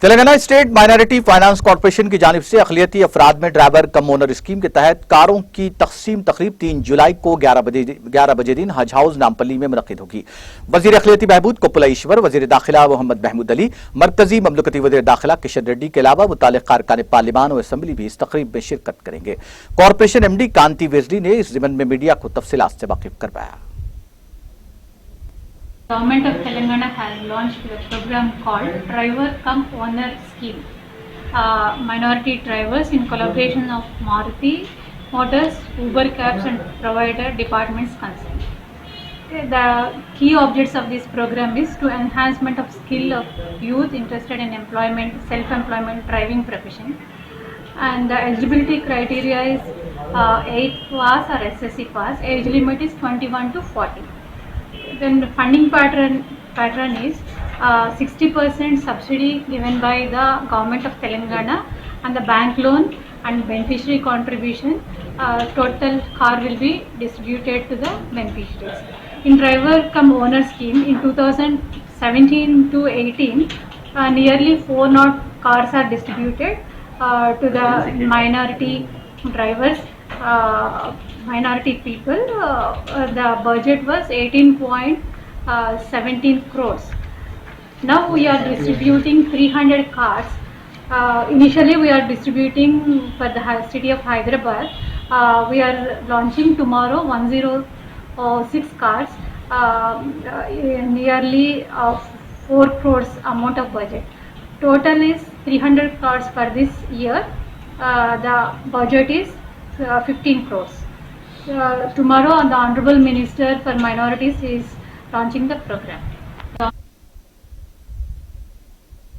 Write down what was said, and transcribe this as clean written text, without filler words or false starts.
Telangana state minority finance corporation की जानिब से अक़लियती अफराद में ड्राइवर कम ओनर स्कीम के तहत कारों की तकसीम तकरीब 3 जुलाई को 11 बजे दिन हज हाउस नामपल्ली में मुनक़िद होगी। वज़ीर अक़लियती बहबूद कोप्पला ईश्वर, वज़ीर दाखिला मोहम्मद महमूद अली, मरकजी ममलकती वज़ीर दाखिला किशन रेड्डी के अलावा मुताल्लिक़ अरकान पार्लिमान और असम्बली भी इस तकरीब में शिरकत करेंगे। कॉर्पोरेशन MD कांति वेजली ने इस ज़िमन में मीडिया को तफसीलात से वाकिफ करवाया। Government of Telangana has launched a program called Driver Cum Owner Scheme. Minority drivers in collaboration of Maruti Motors, Uber Cabs and provider departments concerned. The key objects of this program is to enhancement of skill of youth interested in employment, self-employment, driving profession. And the eligibility criteria is 8th pass or SSC pass. Age limit is 21 to 40. Then the funding pattern is 60% subsidy given by the government of Telangana and the bank loan and beneficiary contribution. Total car will be distributed to the beneficiaries. In driver cum owner scheme in 2017 to 18, nearly 400 cars are distributed to the minority drivers. Minority people, the budget was 18.17 crores. Now we are distributing 300 cars. Initially we are distributing for the city of Hyderabad. We are launching tomorrow 106 cars, nearly 4 crores amount of budget. Total is 300 cars for this year. The budget is 15 crores. Tomorrow the Honorable Minister for Minorities is launching the program.